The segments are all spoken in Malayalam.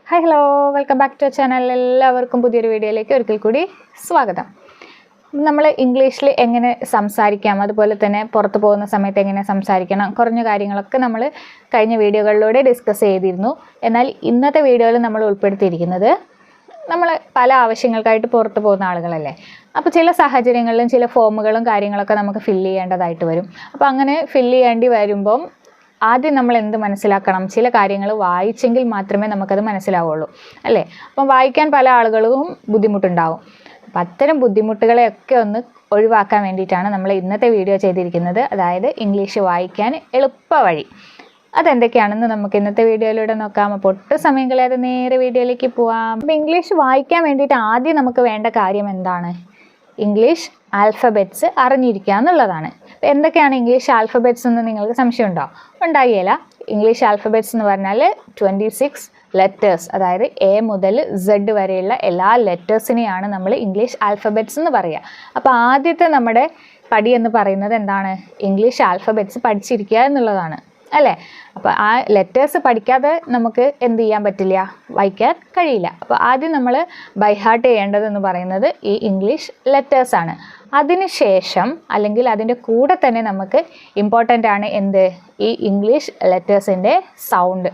Hi hello welcome back to channel. എല്ലാവർക്കും പുതിയൊരു വീഡിയോയിലേക്ക് ഒരിക്കൽ കൂടി സ്വാഗതം. നമ്മൾ ഇംഗ്ലീഷിൽ എങ്ങനെ സംസാരിക്കാം, അതുപോലെ തന്നെ പുറത്ത് പോകുന്ന സമയത്ത് എങ്ങനെ സംസാരിക്കണം, കുറഞ്ഞ കാര്യങ്ങളൊക്കെ നമ്മൾ കഴിഞ്ഞ വീഡിയോകളിലൂടെ ഡിസ്കസ് ചെയ്തിരുന്നു. എന്നാൽ ഇന്നത്തെ വീഡിയോയിൽ നമ്മൾ ഉൾപ്പെടുത്തിയിരിക്കുന്നത് നമ്മൾ പല ആവശ്യങ്ങൾക്കായിട്ട് പുറത്ത് പോകുന്ന ആളുകളല്ലേ. അപ്പോൾ ചില സാഹചര്യങ്ങളിലും ചില ഫോമുകളും കാര്യങ്ങളൊക്കെ നമുക്ക് ഫില്ല് ചെയ്യേണ്ടതായിട്ട് വരും. അപ്പോൾ അങ്ങനെ ഫില്ല് ചെയ്യേണ്ടി വരുമ്പം ആദ്യം നമ്മൾ എന്ത് മനസ്സിലാക്കണം, ചില കാര്യങ്ങൾ വായിച്ചെങ്കിൽ മാത്രമേ നമുക്കത് മനസ്സിലാവുള്ളൂ അല്ലേ. അപ്പം വായിക്കാൻ പല ആളുകളും ബുദ്ധിമുട്ടുണ്ടാവും. അപ്പം അത്തരം ബുദ്ധിമുട്ടുകളെയൊക്കെ ഒന്ന് ഒഴിവാക്കാൻ വേണ്ടിയിട്ടാണ് നമ്മൾ ഇന്നത്തെ വീഡിയോ ചെയ്തിരിക്കുന്നത്. അതായത് ഇംഗ്ലീഷ് വായിക്കാൻ എളുപ്പ വഴി അതെന്തൊക്കെയാണെന്ന് നമുക്ക് ഇന്നത്തെ വീഡിയോയിലൂടെ നോക്കാം. അപ്പോൾ ഒട്ടും സമയം കളയാതെ നേരെ വീഡിയോയിലേക്ക് പോവാം. അപ്പം ഇംഗ്ലീഷ് വായിക്കാൻ വേണ്ടിയിട്ട് ആദ്യം നമുക്ക് വേണ്ട കാര്യം എന്താണ്? ഇംഗ്ലീഷ് ആൽഫബറ്റ്സ് അറിഞ്ഞിരിക്കുക എന്നുള്ളതാണ്. എന്തൊക്കെയാണ് ഇംഗ്ലീഷ് ആൽഫബറ്റ്സ് എന്ന് നിങ്ങൾക്ക് സംശയമുണ്ടോ? ഉണ്ടാകില്ല. ഇംഗ്ലീഷ് ആൽഫബറ്റ്സ് എന്ന് പറഞ്ഞാൽ 26 ലെറ്റേഴ്സ്, അതായത് എ മുതൽ സെഡ് വരെയുള്ള എല്ലാ ലെറ്റേഴ്സിനെയാണ് നമ്മൾ ഇംഗ്ലീഷ് ആൽഫബറ്റ്സ് എന്ന് പറയുക. അപ്പോൾ ആദ്യത്തെ നമ്മുടെ പടി എന്ന് പറയുന്നത് എന്താണ്? ഇംഗ്ലീഷ് ആൽഫബറ്റ്സ് പഠിച്ചിരിക്കുക എന്നുള്ളതാണ് അല്ലേ. അപ്പോൾ ആ ലെറ്റേഴ്സ് പഠിക്കാതെ നമുക്ക് എന്ത് ചെയ്യാൻ പറ്റില്ല, വായിക്കാൻ കഴിയില്ല. അപ്പോൾ ആദ്യം നമ്മൾ ബൈ ഹാർട്ട് ചെയ്യേണ്ടതെന്ന് പറയുന്നത് ഈ ഇംഗ്ലീഷ് ലെറ്റേഴ്സാണ്. അതിനുശേഷം അല്ലെങ്കിൽ അതിൻ്റെ കൂടെ തന്നെ നമുക്ക് ഇമ്പോർട്ടൻ്റ് ആണ് എന്ത്? ഈ ഇംഗ്ലീഷ് ലെറ്റേഴ്സിൻ്റെ സൗണ്ട്,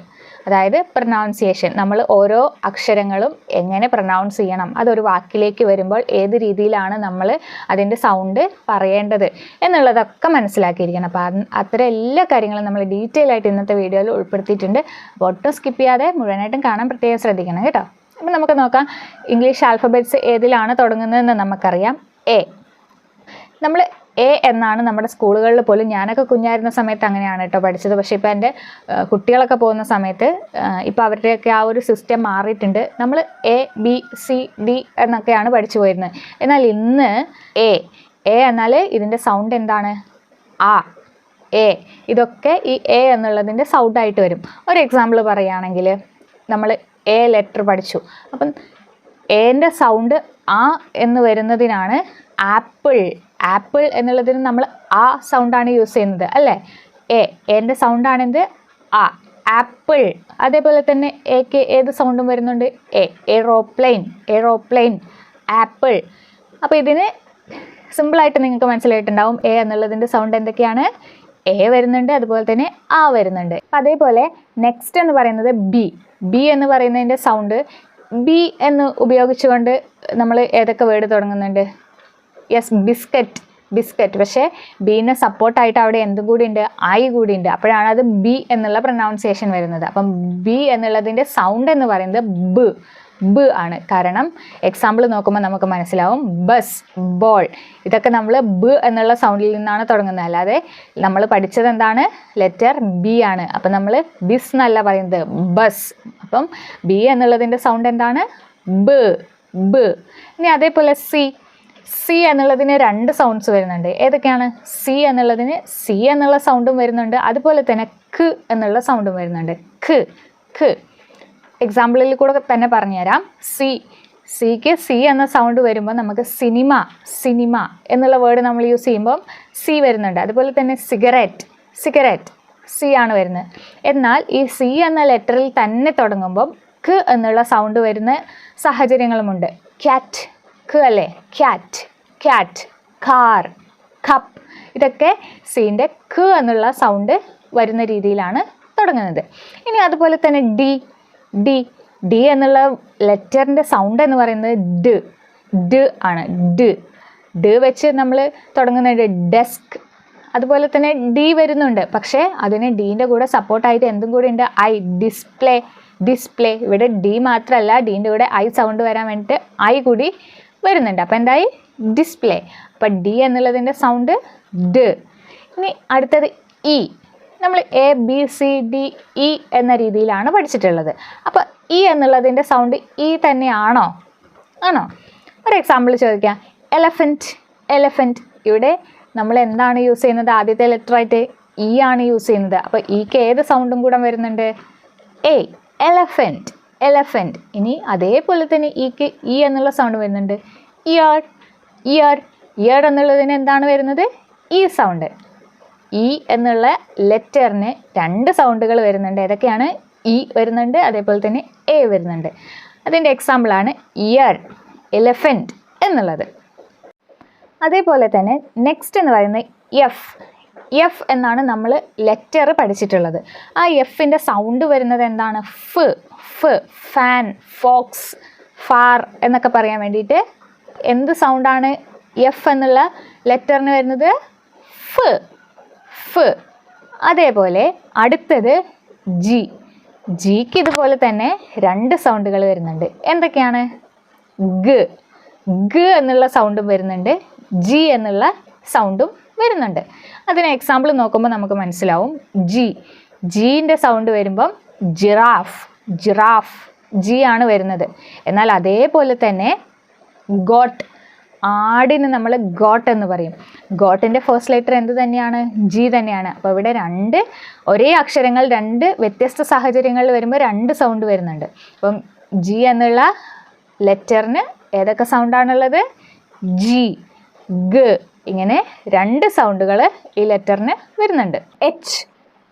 അതായത് പ്രൊനൗൺസിയേഷൻ. നമ്മൾ ഓരോ അക്ഷരങ്ങളും എങ്ങനെ പ്രൊനൗൺസ് ചെയ്യണം, അതൊരു വാക്കിലേക്ക് വരുമ്പോൾ ഏത് രീതിയിലാണ് നമ്മൾ അതിൻ്റെ സൗണ്ട് പറയേണ്ടത് എന്നുള്ളതൊക്കെ മനസ്സിലാക്കിയിരിക്കണം. അപ്പോൾ അത്തരം എല്ലാ കാര്യങ്ങളും നമ്മൾ ഡീറ്റെയിൽ ആയിട്ട് ഇന്നത്തെ വീഡിയോയിൽ ഉൾപ്പെടുത്തിയിട്ടുണ്ട്. അപ്പോൾ ഒട്ടും സ്കിപ്പ് ചെയ്യാതെ മുഴുവനായിട്ടും കാണാൻ പ്രത്യേകം ശ്രദ്ധിക്കണം കേട്ടോ. അപ്പോൾ നമുക്ക് നോക്കാം ഇംഗ്ലീഷ് ആൽഫബറ്റ്സ് ഏതിലാണ് തുടങ്ങുന്നതെന്ന് നമുക്കറിയാം. എ. നമ്മൾ എ എന്നാണ് നമ്മുടെ സ്കൂളുകളിൽ പോലും, ഞാനൊക്കെ കുഞ്ഞായിരുന്ന സമയത്ത് അങ്ങനെയാണ് കേട്ടോ പഠിച്ചത്. പക്ഷേ ഇപ്പോൾ എൻ്റെ കുട്ടികളൊക്കെ പോകുന്ന സമയത്ത് ഇപ്പോൾ അവരുടെയൊക്കെ ആ ഒരു സിസ്റ്റം മാറിയിട്ടുണ്ട്. നമ്മൾ എ ബി സി ഡി എന്നൊക്കെയാണ് പഠിച്ചു പോയിരുന്നത്. എന്നാൽ ഇന്ന് എ എന്നാൽ ഇതിൻ്റെ സൗണ്ട് എന്താണ്? ആ, എ. ഇതൊക്കെ ഈ എ എന്നുള്ളതിൻ്റെ സൗണ്ടായിട്ട് വരും. ഒരു എക്സാമ്പിൾ പറയുകയാണെങ്കിൽ നമ്മൾ എ ലെറ്റർ പഠിച്ചു. അപ്പം എൻ്റെ സൗണ്ട് ആ എന്ന് വരുന്നതിനാണ് ആപ്പിൾ. ആപ്പിൾ എന്നുള്ളതിന് നമ്മൾ ആ സൗണ്ടാണ് യൂസ് ചെയ്യുന്നത് അല്ലേ. എൻ്റെ സൗണ്ടാണെന്ത്? ആ, ആപ്പിൾ. അതേപോലെ തന്നെ എക്ക് ഏത് സൗണ്ടും വരുന്നുണ്ട്? Aeroplane, apple. അപ്പോൾ ഇതിന് സിമ്പിളായിട്ട് നിങ്ങൾക്ക് മനസ്സിലായിട്ടുണ്ടാവും എ എന്നുള്ളതിൻ്റെ സൗണ്ട് എന്തൊക്കെയാണ്. എ വരുന്നുണ്ട്, അതുപോലെ തന്നെ ആ വരുന്നുണ്ട്. അപ്പം അതേപോലെ നെക്സ്റ്റ് എന്ന് പറയുന്നത് ബി എന്ന് പറയുന്നതിൻ്റെ സൗണ്ട് ബി എന്ന് ഉപയോഗിച്ചുകൊണ്ട് നമ്മൾ ഏതൊക്കെ വേർഡ് തുടങ്ങുന്നുണ്ട്? Yes, biscuit. പക്ഷേ ബീനെ സപ്പോർട്ടായിട്ട് അവിടെ എന്തും കൂടി ഉണ്ട്? ഐ കൂടി ഉണ്ട്. അപ്പോഴാണ് അത് ബി എന്നുള്ള പ്രൊനൗൺസിയേഷൻ വരുന്നത്. അപ്പം ബി എന്നുള്ളതിൻ്റെ സൗണ്ട് എന്ന് പറയുന്നത് ബ് ആണ്. കാരണം എക്സാമ്പിൾ നോക്കുമ്പോൾ നമുക്ക് മനസ്സിലാവും. ബസ്, ബോൾ, ഇതൊക്കെ നമ്മൾ ബ് എന്നുള്ള സൗണ്ടിൽ നിന്നാണ് തുടങ്ങുന്നത്. അല്ലാതെ നമ്മൾ പഠിച്ചത് എന്താണ്? ലെറ്റർ ബി ആണ്. അപ്പം നമ്മൾ ബിസ് എന്നല്ല പറയുന്നത്, ബസ്. അപ്പം ബി എന്നുള്ളതിൻ്റെ സൗണ്ട് എന്താണ്? ബ്. ഇനി അതേപോലെ സി എന്നുള്ളതിന് 2 സൗണ്ട്സ് വരുന്നുണ്ട്. ഏതൊക്കെയാണ്? സി എന്നുള്ളതിന് സി എന്നുള്ള സൗണ്ടും വരുന്നുണ്ട്, അതുപോലെ തന്നെ ഖ് എന്നുള്ള സൗണ്ടും വരുന്നുണ്ട്. ഖ്. എക്സാമ്പിളിൽ കൂടെ തന്നെ പറഞ്ഞുതരാം. സിക്ക് സി എന്ന സൗണ്ട് വരുമ്പോൾ നമുക്ക് സിനിമ എന്നുള്ള വേർഡ് നമ്മൾ യൂസ് ചെയ്യുമ്പോൾ സി വരുന്നുണ്ട്. അതുപോലെ തന്നെ സിഗരറ്റ് സി ആണ് വരുന്നത്. എന്നാൽ ഈ സി എന്ന ലെറ്ററിൽ തന്നെ തുടങ്ങുമ്പം ഖ് എന്നുള്ള സൗണ്ട് വരുന്ന സാഹചര്യങ്ങളുമുണ്ട്. ക്യാറ്റ്, ഖ് അല്ലേ, ക്യാറ്റ്, കാർ, കപ്പ്. ഇതൊക്കെ സീൻ്റെ ഖ് എന്നുള്ള സൗണ്ട് വരുന്ന രീതിയിലാണ് തുടങ്ങുന്നത്. ഇനി അതുപോലെ തന്നെ ഡി എന്നുള്ള ലെറ്ററിൻ്റെ സൗണ്ട് എന്ന് പറയുന്നത് ഡ് ആണ്. ഡ് വെച്ച് നമ്മൾ തുടങ്ങുന്നുണ്ട് ഡെസ്ക്. അതുപോലെ തന്നെ ഡി വരുന്നുണ്ട്, പക്ഷേ അതിന് ഡീൻ്റെ കൂടെ സപ്പോർട്ടായിട്ട് എന്തും കൂടി ഉണ്ട്? ഐ. ഡിസ്പ്ലേ. ഇവിടെ ഡി മാത്രമല്ല, ഡീൻ്റെ കൂടെ ഐ സൗണ്ട് വരാൻ വേണ്ടിയിട്ട് ഐ കൂടി വരുന്നുണ്ട്. അപ്പം എന്തായി? ഡിസ്പ്ലേ. അപ്പം ഡി എന്നുള്ളതിൻ്റെ സൗണ്ട് ഡ്. ഇനി അടുത്തത് ഇ. നമ്മൾ A B C D E എന്ന രീതിയിലാണ് പഠിച്ചിട്ടുള്ളത്. അപ്പോൾ ഇ എന്നുള്ളതിൻ്റെ സൗണ്ട് ഇ തന്നെയാണോ? ആണോ? ഒരു എക്സാമ്പിൾ ചോദിക്കാം. എലഫൻറ്റ്. ഇവിടെ നമ്മൾ എന്താണ് യൂസ് ചെയ്യുന്നത്? ആദ്യത്തെ ലെറ്ററായിട്ട് ഇ ആണ് യൂസ് ചെയ്യുന്നത്. അപ്പോൾ ഇക്ക് ഏത് സൗണ്ടും കൂടെ വരുന്നുണ്ട്? എ. എലഫൻറ്റ്. ഇനി അതേപോലെ തന്നെ ഇക്ക് ഇ എന്നുള്ള സൗണ്ട് വരുന്നുണ്ട്. ഇയർ എന്നുള്ളതിന് എന്താണ് വരുന്നത്? ഈ സൗണ്ട്. ഇ എന്നുള്ള ലെറ്ററിന് 2 സൗണ്ടുകൾ വരുന്നുണ്ട്. ഏതൊക്കെയാണ്? ഇ വരുന്നുണ്ട്, അതേപോലെ തന്നെ എ വരുന്നുണ്ട്. അതിൻ്റെ എക്സാമ്പിളാണ് ഇയർ, എലഫൻറ്റ് എന്നുള്ളത്. അതേപോലെ തന്നെ നെക്സ്റ്റ് എന്ന് പറയുന്നത് എഫ്. എഫ് എന്നാണ് നമ്മൾ ലെറ്റർ പഠിച്ചിട്ടുള്ളത്. ആ എഫിൻ്റെ സൗണ്ട് വരുന്നത് എന്താണ്? ഫ്. ഫ്, ഫാൻ, ഫോക്സ്, ഫാർ എന്നൊക്കെ പറയാൻ വേണ്ടിയിട്ട് എന്ത് സൗണ്ടാണ് എഫ് എന്നുള്ള ലെറ്ററിന് വരുന്നത്? ഫ്. ഫ്. അതേപോലെ അടുത്തത് ജി. ജിക്ക് ഇതുപോലെ തന്നെ 2 സൗണ്ടുകൾ വരുന്നുണ്ട്. എന്തൊക്കെയാണ്? ഗ. ഗ എന്നുള്ള സൗണ്ടും വരുന്നുണ്ട്, ജി എന്നുള്ള സൗണ്ടും വരുന്നുണ്ട്. അതിന് എക്സാമ്പിൾ നോക്കുമ്പോൾ നമുക്ക് മനസ്സിലാവും. ജി, ജീൻ്റെ സൗണ്ട് വരുമ്പം ജിറാഫ്. ജിറാഫ്, ജി ആണ് വരുന്നത്. എന്നാൽ അതേപോലെ തന്നെ ഗോട്ട്, ആടിന് നമ്മൾ ഗോട്ട് എന്ന് പറയും. ഗോട്ടിൻ്റെ ഫസ്റ്റ് ലെറ്റർ എന്ത് തന്നെയാണ്? ജി തന്നെയാണ്. അപ്പോൾ ഇവിടെ 2 ഒരേ അക്ഷരങ്ങൾ 2 വ്യത്യസ്ത സാഹചര്യങ്ങളിൽ വരുമ്പോൾ 2 സൗണ്ട് വരുന്നുണ്ട്. അപ്പം ജി എന്നുള്ള ലെറ്ററിന് ഏതൊക്കെ സൗണ്ടാണുള്ളത്? ജി, ഗ, ഇങ്ങനെ 2 സൗണ്ടുകൾ ഈ ലെറ്ററിന് വരുന്നുണ്ട്. എച്ച്.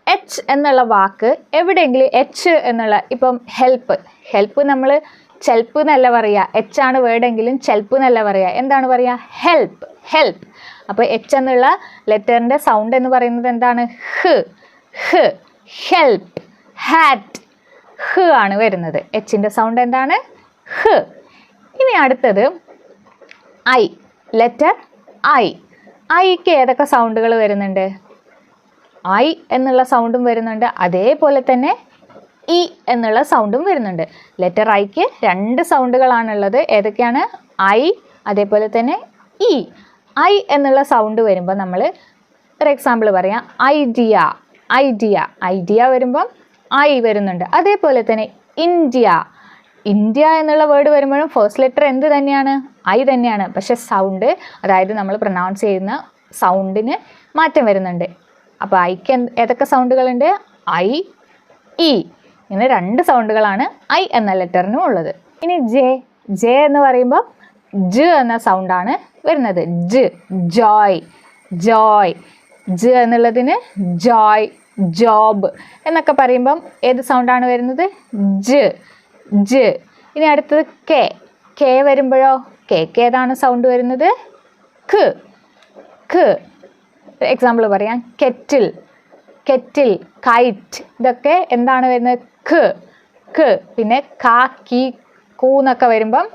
എച്ച് എന്നുള്ള വാക്ക് എവിടെയെങ്കിലും എച്ച് എന്നുള്ള, ഇപ്പം ഹെൽപ്പ്. ഹെൽപ്പ് നമ്മൾ ചെൽപ്പ് എന്നല്ല പറയുക, എച്ച് ആണ് വേർഡെങ്കിലും ചെൽപ്പ് എന്നല്ല പറയുക. എന്താണ് പറയുക? ഹെൽപ്പ്. ഹെൽപ്പ്. അപ്പോൾ എച്ച് എന്നുള്ള ലെറ്ററിൻ്റെ സൗണ്ട് എന്ന് പറയുന്നത് എന്താണ്? ഹ്. ഹ്. ഹെൽപ്പ്. ഹാറ്റ്. ഹ് ആണ് വരുന്നത്. എച്ചിൻ്റെ സൗണ്ട് എന്താണ്? ഹ്. ഇനി അടുത്തത് ഐ. Letter I. ഐക്ക് ഏതൊക്കെ സൗണ്ടുകൾ വരുന്നുണ്ട്? ഐ എന്നുള്ള സൗണ്ടും വരുന്നുണ്ട്, അതേപോലെ തന്നെ ഇ എന്നുള്ള സൗണ്ടും വരുന്നുണ്ട്. ലെറ്റർ ഐക്ക് 2 സൗണ്ടുകളാണുള്ളത്. ഏതൊക്കെയാണ്? ഐ, അതേപോലെ തന്നെ ഇ. ഐ എന്നുള്ള സൗണ്ട് വരുമ്പോൾ നമ്മൾ ഒരു എക്സാമ്പിൾ പറയാം. ഐഡിയ. ഐഡിയ. ഐഡിയ വരുമ്പം ഐ വരുന്നുണ്ട്. അതേപോലെ തന്നെ ഇന്ത്യ. ഇന്ത്യ എന്നുള്ള വേർഡ് വരുമ്പോഴും ഫസ്റ്റ് ലെറ്റർ എന്ത് തന്നെയാണ്? ഐ തന്നെയാണ്. പക്ഷെ സൗണ്ട്, അതായത് നമ്മൾ പ്രൊനൗൺസ് ചെയ്യുന്ന സൗണ്ടിന് മാറ്റം വരുന്നുണ്ട്. അപ്പോൾ ഐക്ക് ഏതൊക്കെ സൗണ്ടുകളുണ്ട്? I, E. ഇങ്ങനെ 2 സൗണ്ടുകളാണ് ഐ എന്ന ലെറ്ററിനും ഉള്ളത്. ഇനി ജെ. ജെ എന്ന് പറയുമ്പോൾ ജ് എന്ന സൗണ്ടാണ് വരുന്നത്. ജ്, ജോയ്. ജോയ്. ജ് എന്നുള്ളതിന് ജോയ്, ജോബ് എന്നൊക്കെ പറയുമ്പം ഏത് സൗണ്ടാണ് വരുന്നത്? ജ്. ജ്. ഇനി അടുത്തത് കെ. കെ വരുമ്പോഴോ കേക്ക് ഏതാണ് സൗണ്ട് വരുന്നത്? ഖ്. ഖ്. എക്സാമ്പിൾ പറയാം. കെറ്റിൽ. കെറ്റിൽ, കൈറ്റ്, ഇതൊക്കെ എന്താണ് വരുന്നത്? ഖ്. ഖ്. പിന്നെ കാ, കി, കൂ എന്നൊക്കെ വരുമ്പം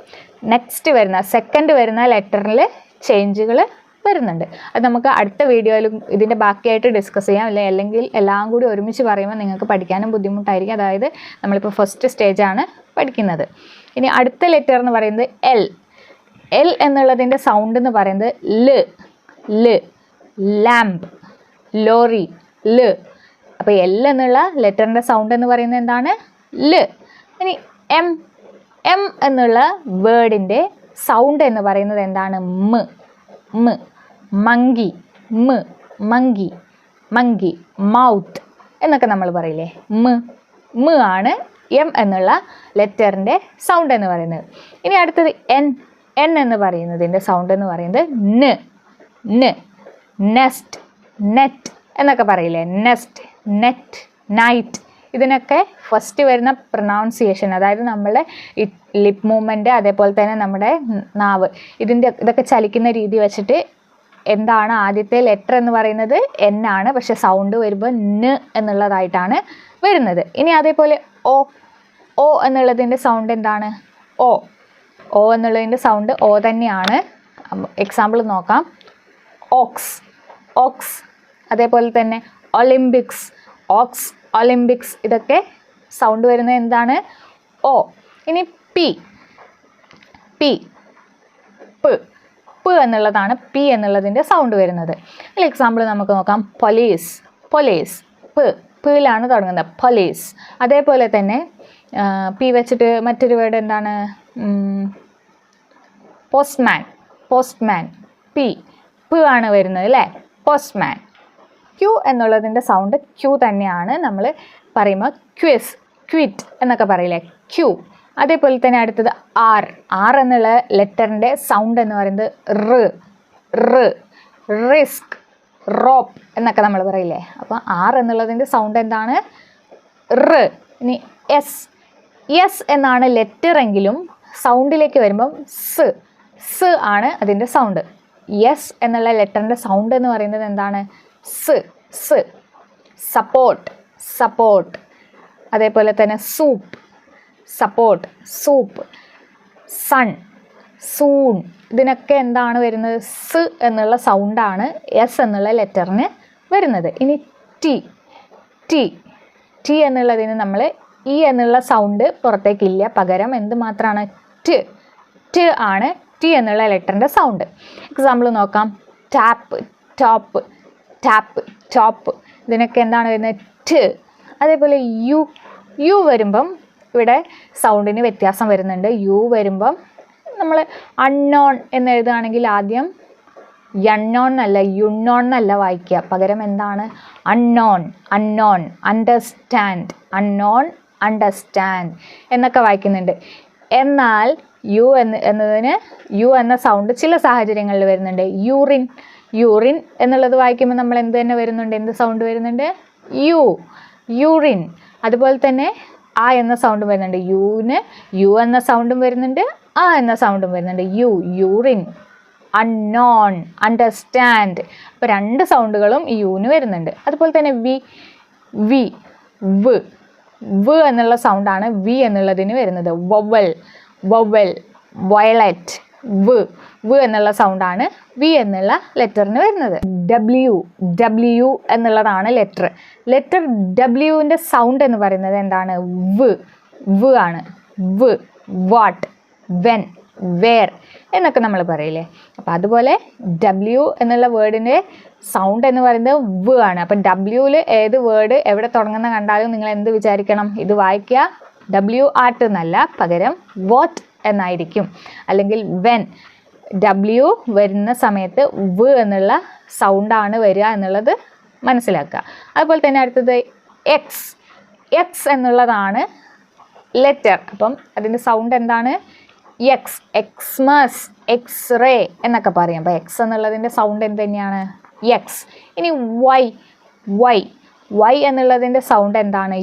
നെക്സ്റ്റ് വരുന്ന സെക്കൻഡ് വരുന്ന ലെറ്ററിൽ ചേഞ്ചുകൾ വരുന്നുണ്ട്. അത് നമുക്ക് അടുത്ത വീഡിയോയിലും ഇതിൻ്റെ ബാക്കിയായിട്ട് ഡിസ്കസ് ചെയ്യാം. അല്ലെങ്കിൽ എല്ലാം കൂടി ഒരുമിച്ച് പറയുമ്പോൾ നിങ്ങൾക്ക് പഠിക്കാനും ബുദ്ധിമുട്ടായിരിക്കും. അതായത് നമ്മളിപ്പോൾ ഫസ്റ്റ് സ്റ്റേജാണ് പഠിക്കുന്നത്. ഇനി അടുത്ത ലെറ്റർ എന്ന് പറയുന്നത് എൽ. എൽ എന്നുള്ളതിൻ്റെ സൗണ്ട് എന്ന് പറയുന്നത് ല്. ല്. ലാമ്പ്, ലോറി, ല്. അപ്പോൾ എൽ എന്നുള്ള ലെറ്ററിൻ്റെ സൗണ്ട് എന്ന് പറയുന്നത് എന്താണ്? ല്. ഇനി എം. എം എന്നുള്ള വേർഡിൻ്റെ സൗണ്ട് എന്ന് പറയുന്നത് എന്താണ്? മ്. മ്. മങ്കി. മ്. മങ്കി. മങ്കി. മൗത്ത് എന്നൊക്കെ നമ്മൾ പറയില്ലേ? മ്. മ് ആണ് എം എന്നുള്ള ലെറ്ററിൻ്റെ സൗണ്ട് എന്ന് പറയുന്നത്. ഇനി അടുത്തത് എൻ. എൻ എന്ന് പറയുന്നതിൻ്റെ സൗണ്ട് എന്ന് പറയുന്നത് ന്. ന്. നെസ്റ്റ്, നെറ്റ് എന്നൊക്കെ പറയില്ലേ? Nest, net, night. ഇതിനൊക്കെ ഫസ്റ്റ് വരുന്ന പ്രൊനൗൺസിയേഷൻ, അതായത് നമ്മളുടെ ലിപ്പ് മൂവ്മെൻറ്റ്, അതേപോലെ തന്നെ നമ്മുടെ നാവ്, ഇതൊക്കെ ചലിക്കുന്ന രീതി വെച്ചിട്ട് എന്താണ് ആദ്യത്തെ ലെറ്റർ എന്ന് പറയുന്നത്? എൻ ആണ്. പക്ഷെ സൗണ്ട് വരുമ്പോൾ ന് എന്നുള്ളതായിട്ടാണ് വരുന്നത്. ഇനി അതേപോലെ ഓ. ഓ എന്നുള്ളതിൻ്റെ സൗണ്ട് എന്താണ്? ഓ. ഓ എന്നുള്ളതിൻ്റെ സൗണ്ട് ഓ തന്നെയാണ്. എക്സാമ്പിൾ നോക്കാം. ഓക്സ്. ഓക്സ്. അതേപോലെ തന്നെ ഒളിമ്പിക്സ്. Ox, Olympics. ഇതൊക്കെ സൗണ്ട് വരുന്നത് എന്താണ്? ഓ. ഇനി പി. പി. പ്. പ് എന്നുള്ളതാണ് പി എന്നുള്ളതിൻ്റെ സൗണ്ട് വരുന്നത്. അതിൽ എക്സാമ്പിൾ നമുക്ക് നോക്കാം. പോലീസ്. പോലീസ്. പ്. പിയിലാണ് തുടങ്ങുന്നത്. പോലീസ്. അതേപോലെ തന്നെ പി വെച്ചിട്ട് മറ്റൊരു വേർഡ് എന്താണ്? പോസ്റ്റ്മാൻ. പോസ്റ്റ്മാൻ. പി. പ് ആണ് വരുന്നത് അല്ലേ? പോസ്റ്റ്മാൻ. ക്യൂ എന്നുള്ളതിൻ്റെ സൗണ്ട് ക്യൂ തന്നെയാണ്. നമ്മൾ പറയുമ്പോൾ ക്വിസ്, ക്വിറ്റ് എന്നൊക്കെ പറയില്ലേ? ക്യൂ. അതേപോലെ തന്നെ അടുത്തത് ആർ. ആർ എന്നുള്ള ലെറ്ററിൻ്റെ സൗണ്ട് എന്ന് പറയുന്നത് റ്. റ്. റിസ്ക്, റോപ്പ് എന്നൊക്കെ നമ്മൾ പറയില്ലേ? അപ്പോൾ ആർ എന്നുള്ളതിൻ്റെ സൗണ്ട് എന്താണ്? റ്. ഇനി എസ്. എസ് എന്നാണ് ലെറ്റർ എങ്കിലും സൗണ്ടിലേക്ക് വരുമ്പം സ് ആണ് അതിൻ്റെ സൗണ്ട്. എസ് എന്നുള്ള ലെറ്ററിൻ്റെ സൗണ്ട് എന്ന് പറയുന്നത് എന്താണ്? സ്. സപ്പോർട്ട്. അതേപോലെ തന്നെ സൂപ്പ്, സപ്പോർട്ട്, സൂപ്പ്. സൂൺ, ഇതിനൊക്കെ എന്താണ് വരുന്നത്? സ് എന്നുള്ള സൗണ്ടാണ് എസ് എന്നുള്ള ലെറ്ററിന് വരുന്നത്. ഇനി ടി എന്നുള്ളതിന് നമ്മൾ ഇ എന്നുള്ള സൗണ്ട് പുറത്തേക്കില്ല, പകരം എന്ത് മാത്രമാണ്? ട് ആണ് ടി എന്നുള്ള ലെറ്ററിൻ്റെ സൗണ്ട്. എക്സാമ്പിൾ നോക്കാം. ടോപ്പ് ഇതിനൊക്കെ എന്താണ് വരുന്നത്? ട്. അതേപോലെ യു വരുമ്പം ഇവിടെ സൗണ്ടിന് വ്യത്യാസം വരുന്നുണ്ട്. യു വരുമ്പം നമ്മൾ അൺനോൺ എന്ന് എഴുതുകയാണെങ്കിൽ ആദ്യം യണ്ണോൺ എന്നല്ല യുണ്ണോൺ എന്നല്ല വായിക്കുക, പകരം എന്താണ്? അൺനോൺ, അണ്ടർസ്റ്റാൻഡ് എന്നൊക്കെ വായിക്കുന്നുണ്ട്. എന്നാൽ യു എന്നതിന് യു എന്ന സൗണ്ട് ചില സാഹചര്യങ്ങളിൽ വരുന്നുണ്ട്. യൂറിൻ എന്നുള്ളത് വായിക്കുമ്പോൾ നമ്മൾ എന്ത് തന്നെ വരുന്നുണ്ട്? എന്ത് സൗണ്ട് വരുന്നുണ്ട്? യൂറിൻ. അതുപോലെ തന്നെ ആ എന്ന സൗണ്ടും വരുന്നുണ്ട്. യു എന്ന സൗണ്ടും വരുന്നുണ്ട്, ആ എന്ന സൗണ്ടും വരുന്നുണ്ട്. യൂറിൻ. Unknown, understand. അപ്പോൾ 2 സൗണ്ടുകളും ഈ യുവിന് വരുന്നുണ്ട്. അതുപോലെ തന്നെ വ് എന്നുള്ള സൗണ്ടാണ് വി എന്നുള്ളതിന് വരുന്നത്. Vowel, violet. വ് എന്നുള്ള സൗണ്ടാണ് വി എന്നുള്ള ലെറ്ററിന് വരുന്നത്. ഡബ്ല്യു എന്നുള്ളതാണ് ലെറ്റർ ഡബ്ല്യുവിൻ്റെ സൗണ്ട് എന്ന് പറയുന്നത് എന്താണ്? വ് ആണ്. വാട്ട്, വെൻ, വേർ എന്നൊക്കെ നമ്മൾ പറയില്ലേ. അപ്പോൾ അതുപോലെ ഡബ്ല്യു എന്നുള്ള വേർഡിൻ്റെ സൗണ്ട് എന്ന് പറയുന്നത് വ് ആണ്. അപ്പം ഡബ്ല്യുവിൽ ഏത് വേർഡ് എവിടെ തുടങ്ങുന്ന കണ്ടാലും നിങ്ങൾ എന്ത് വിചാരിക്കണം? ഇത് വായിക്കുക WR എന്നല്ല, പകരം വാട്ട് എന്നായിരിക്കും. അല്ലെങ്കിൽ വെൻ. ഡബ്ല്യു വരുന്ന സമയത്ത് വ് എന്നുള്ള സൗണ്ടാണ് വരിക എന്നുള്ളത് മനസ്സിലാക്കുക. അതുപോലെ തന്നെ അടുത്തത് എക്സ് എന്നുള്ളതാണ് ലെറ്റർ. അപ്പം അതിൻ്റെ സൗണ്ട് എന്താണ്? എക്സ്മസ്, എക്സ്റേ എന്നൊക്കെ പറയും. അപ്പോൾ എക്സ് എന്നുള്ളതിൻ്റെ സൗണ്ട് എന്ത് തന്നെയാണ്? എക്സ്. ഇനി വൈ എന്നുള്ളതിൻ്റെ സൗണ്ട് എന്താണ്?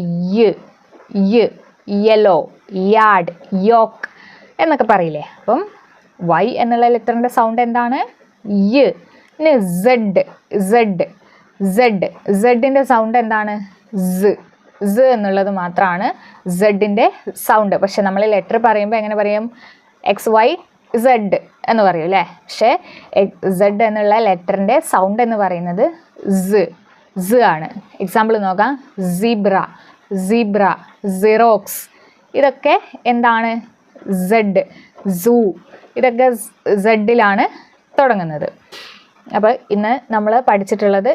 യെല്ലോ, യാർഡ്, യോക്ക് എന്നൊക്കെ പറയില്ലേ. അപ്പം വൈ എന്നുള്ള ലെറ്ററിൻ്റെ സൗണ്ട് എന്താണ്? ഇനി സെഡിൻ്റെ സൗണ്ട് എന്താണ്? എന്നുള്ളത് മാത്രമാണ് സെഡിൻ്റെ സൗണ്ട്. പക്ഷെ നമ്മൾ ലെറ്റർ പറയുമ്പോൾ എങ്ങനെ പറയും? XYZ എന്ന് പറയും അല്ലേ. പക്ഷേ സെഡ് എന്നുള്ള ലെറ്ററിൻ്റെ സൗണ്ട് എന്ന് പറയുന്നത് ആണ്. എക്സാമ്പിൾ നോക്കാം. Zebra, xerox. ഇതൊക്കെ എന്താണ്? സൂ. ഇതൊക്കെ സെഡിലാണ് തുടങ്ങുന്നത്. അപ്പോൾ ഇന്ന് നമ്മൾ പഠിച്ചിട്ടുള്ളത്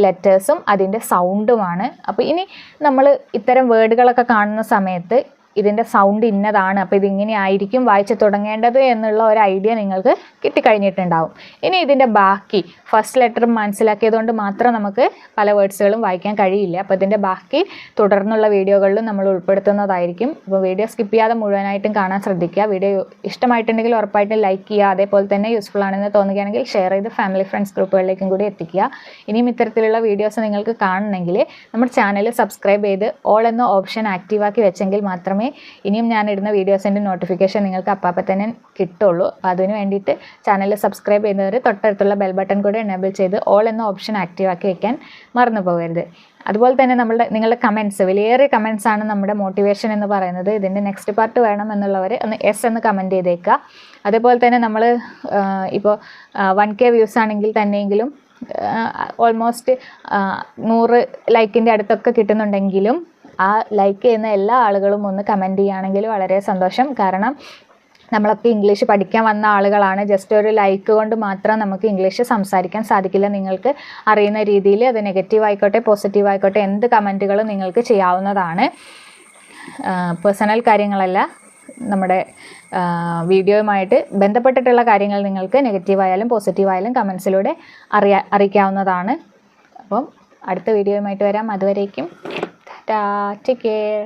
ലെറ്റേഴ്സും അതിൻ്റെ സൗണ്ടുമാണ്. അപ്പോൾ ഇനി നമ്മൾ ഇത്തരം വേർഡുകളൊക്കെ കാണുന്ന സമയത്ത് ഇതിൻ്റെ സൗണ്ട് ഇന്നതാണ്, അപ്പോൾ ഇതിങ്ങനെ ആയിരിക്കും വായിച്ച് തുടങ്ങേണ്ടത് എന്നുള്ള ഒരു ഐഡിയ നിങ്ങൾക്ക് കിട്ടിക്കഴിഞ്ഞിട്ടുണ്ടാവും. ഇനി ഇതിൻ്റെ ബാക്കി ഫസ്റ്റ് ലെറ്റർ മനസ്സിലാക്കിയതുകൊണ്ട് മാത്രം നമുക്ക് പല വേർഡ്സുകളും വായിക്കാൻ കഴിയില്ല. അപ്പോൾ ഇതിൻ്റെ ബാക്കി തുടർന്നുള്ള വീഡിയോകളിലും നമ്മൾ ഉൾപ്പെടുത്തുന്നതായിരിക്കും. അപ്പോൾ വീഡിയോ സ്കിപ്പ് ചെയ്യാതെ മുഴുവനായിട്ടും കാണാൻ ശ്രദ്ധിക്കുക. വീഡിയോ ഇഷ്ടമായിട്ടുണ്ടെങ്കിൽ ഉറപ്പായിട്ടും ലൈക്ക് ചെയ്യുക. അതേപോലെ തന്നെ യൂസ്ഫുൾ ആണെന്ന് തോന്നുകയാണെങ്കിൽ ഷെയർ ചെയ്ത് ഫാമിലി ഫ്രണ്ട്സ് ഗ്രൂപ്പുകളിലേക്കും കൂടി എത്തിക്കുക. ഇനിയും ഇത്തരത്തിലുള്ള വീഡിയോസ് നിങ്ങൾക്ക് കാണണമെങ്കിൽ നമ്മുടെ ചാനൽ സബ്സ്ക്രൈബ് ചെയ്ത് ഓൾ എന്ന ഓപ്ഷൻ ആക്റ്റീവാക്കി വെച്ചെങ്കിൽ മാത്രമേ ഇനിയും ഞാൻ ഇടുന്ന വീഡിയോസിൻ്റെ നോട്ടിഫിക്കേഷൻ നിങ്ങൾക്ക് അപ്പം തന്നെ കിട്ടുള്ളൂ. അപ്പോൾ അതിന് വേണ്ടിയിട്ട് ചാനൽ സബ്സ്ക്രൈബ് ചെയ്യുന്നവർ തൊട്ടടുത്തുള്ള ബെൽ ബട്ടൺ കൂടെ എനേബിൾ ചെയ്ത് ഓൾ എന്ന ഓപ്ഷൻ ആക്റ്റീവാക്കി വെക്കാൻ മറന്നു പോകരുത്. അതുപോലെ തന്നെ നിങ്ങളുടെ കമൻറ്റ്സ്, വിലയേറിയ കമൻറ്റ്സ് ആണ് നമ്മുടെ മോട്ടിവേഷൻ എന്ന് പറയുന്നത്. ഇതിൻ്റെ നെക്സ്റ്റ് പാർട്ട് വേണം എന്നുള്ളവർ ഒന്ന് യെസ് എന്ന് കമൻറ്റ് ചെയ്തേക്കുക. അതേപോലെ തന്നെ നമ്മൾ ഇപ്പോൾ 1K വ്യൂസ് ആണെങ്കിൽ തന്നെയെങ്കിലും ഓൾമോസ്റ്റ് 100 ലൈക്കിൻ്റെ അടുത്തൊക്കെ കിട്ടുന്നുണ്ടെങ്കിലും ആ ലൈക്ക് ചെയ്യുന്ന എല്ലാ ആളുകളും ഒന്ന് കമൻറ്റ് ചെയ്യുകയാണെങ്കിൽ വളരെ സന്തോഷം. കാരണം നമ്മളൊക്കെ ഇംഗ്ലീഷ് പഠിക്കാൻ വന്ന ആളുകളാണ്. ജസ്റ്റ് ഒരു ലൈക്ക് കൊണ്ട് മാത്രം നമുക്ക് ഇംഗ്ലീഷ് സംസാരിക്കാൻ സാധിക്കില്ല. നിങ്ങൾക്ക് അറിയുന്ന രീതിയിൽ അത് നെഗറ്റീവ് ആയിക്കോട്ടെ പോസിറ്റീവ് ആയിക്കോട്ടെ എന്ത് കമൻറ്റുകളും നിങ്ങൾക്ക് ചെയ്യാവുന്നതാണ്. പേഴ്സണൽ കാര്യങ്ങളല്ല, നമ്മുടെ വീഡിയോയുമായിട്ട് ബന്ധപ്പെട്ടിട്ടുള്ള കാര്യങ്ങൾ നിങ്ങൾക്ക് നെഗറ്റീവായാലും പോസിറ്റീവായാലും കമൻസിലൂടെ അറിയിക്കാവുന്നതാണ്. അപ്പം അടുത്ത വീഡിയോയുമായിട്ട് വരാം. അതുവരേക്കും take care.